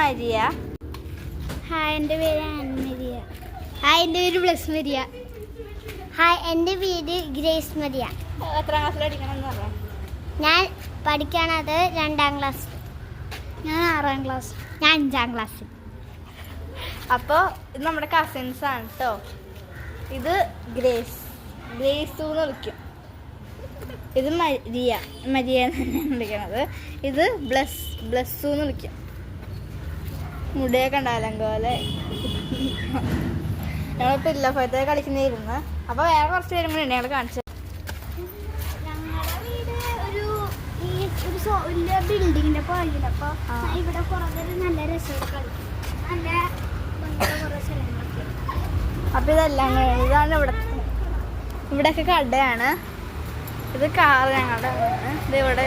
Maria. Hi, എൻ്റെ പേര് Ann Maria. Hi, എൻ്റെ പേര് ബ്ലസ് മരിയ. ഹായ്, എൻ്റെ പേര് ഗ്രേസ് മരിയ. എത്രാം ക്ലാസ്സിൽ പഠിക്കണമെന്ന് പറയാം? ഞാൻ പഠിക്കണത് 2ാം ക്ലാസ്. ഞാൻ 6ാം ക്ലാസ്. ഞാൻ 5ാം ക്ലാസ്. അപ്പോൾ ഇത് നമ്മുടെ കസിൻസ് ആണ് കേട്ടോ. ഇത് ഗ്രേസു എന്ന് വിളിക്കും. ഇത് മരിയ എന്നാണ് വിളിക്കണത്. ഇത് ബ്ലസ്സു എന്ന് വിളിക്കും. മുടിയൊക്കെ ഉണ്ടായാലും പോലെ ഞങ്ങൾ പിള്ളപ്പഴത്തെ കളിക്കുന്നതായിരുന്നു. അപ്പോൾ വേറെ കുറച്ച് പേരും കൂടി ഉണ്ട് ഞങ്ങൾ കാണിച്ചത്. ഞങ്ങളുടെ വീട് ഒരു വലിയ ബിൽഡിങ്ങിന്റെ പുറകിൽ. അപ്പോൾ ഇവിടെ കുറേ നല്ല രസമൊക്കെ കളിക്കും. നല്ല കുറേ സ്ഥലങ്ങളൊക്കെ. അപ്പോൾ ഇതെല്ലാം ഇതാണ് ഇവിടെയൊക്കെ കടയാണ്. ഇത് കാറ് ഞങ്ങളുടെ. ഇത് ഇവിടെ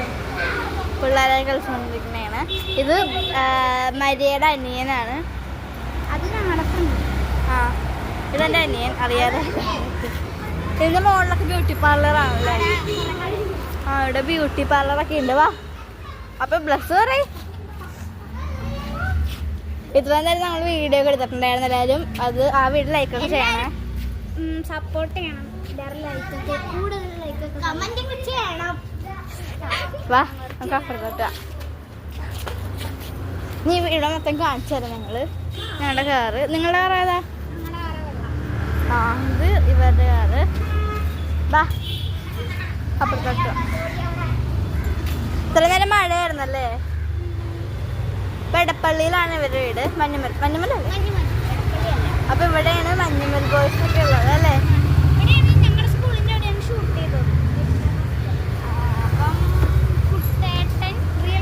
പിള്ളേരെ കളിച്ചുകൊണ്ടിരിക്കുന്നതാണ്. ഇത് മരിയയുടെ അനിയനാണ്. അത് ഞങ്ങളുടെ ഫ്രണ്ട്. ആ, ഇതെൻ്റെ അനിയൻ, അറിയാതെ. ഇതിൻ്റെ മുകളിലൊക്കെ ബ്യൂട്ടി പാർലറാണല്ലേ. ആ, ഇവിടെ ബ്യൂട്ടി പാർലറൊക്കെ ഉണ്ട്. വാ. അപ്പം ബ്ലസ് പറയും. ഇത്രയും നേരം ഞങ്ങൾ വീഡിയോ ഒക്കെ എടുത്തിട്ടുണ്ടായിരുന്നു എല്ലാവരും. അത് ആ വീഡിയോ ലൈക്കൊക്കെ ചെയ്യണം, സപ്പോർട്ട് ചെയ്യണം. കൂടുതൽ ലൈക്കൊക്കെ കമൻറ്റ് ചെയ്യണം. വാ, നമുക്ക് അപ്പുറത്തോട്ടാ. നീ ഇവിടെ മൊത്തം കാണിച്ചു തരാം ഞങ്ങളുടെ കാറ്. നിങ്ങളുടെ കാർ ഏതാ? ആ, ഇത് ഇവരുടെ കാറ്. വാ, അപ്പുറത്തോട്ട്. ഇത്ര നേരം മഴയായിരുന്നല്ലേ. പെടപ്പള്ളിയിലാണ് ഇവരുടെ വീട്. മഞ്ഞുമലല്ലേ? അപ്പൊ ഇവിടെയാണ് മഞ്ഞുമൽ ബോയ്സ് ഒക്കെ ഉള്ളത് അല്ലേ? ഞങ്ങളുടെ സ്കൂളിൻ്റെ അവിടെയാണ് ഷൂട്ട് ചെയ്തത്. അപ്പം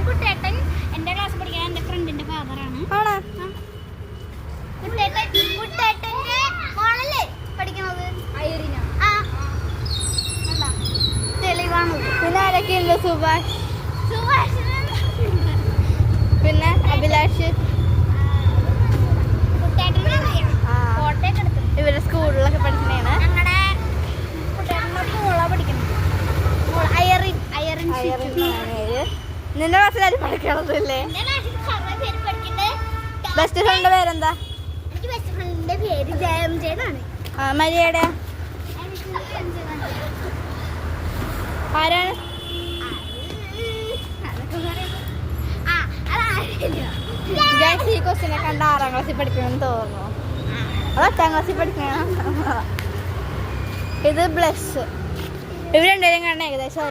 കുട്ടേട്ടൻ എൻ്റെ ക്ലാസ് പഠിക്കാൻ എൻ്റെ ഫ്രണ്ടിൻ്റെ ഫാദറാണ്. ആണോ? കുട്ടേട്ടൻ്റെ മോളല്ലേ പഠിക്കണത്? തെളിവാണ്. പിന്നെ ആരൊക്കെ ഉണ്ട്? സുഭാഷ്, പിന്നെ അഭിലാഷ്. ഇവരുടെ സ്കൂളിലൊക്കെ പഠിക്കണേണ്. ഞങ്ങളുടെ കുട്ടേട്ടൻ്റെ മോളാ പഠിക്കുന്നത്. നിന്റെ ക്ലാസ്സിലാരും പഠിക്കണതല്ലേ? ബെസ്റ്റ് ഫ്രണ്ട് പേരെന്താ? എനിക്ക് ബെസ്റ്റ് ഫ്രണ്ടിന്റെ പേര് ജയംജയനാണ്. മരിയയുടെ ആരാണ്? ഈ ക്വസ്റ്റിനെ കണ്ട 6ാം ക്ലാസ്സിൽ പഠിക്കണമെന്ന് തോന്നുന്നു. അത് 8ാം ക്ലാസ്സിൽ പഠിക്കണം. ഇത് ബ്ലസ്. ഇവർ രണ്ടുപേരും കണ്ട ഏകദേശം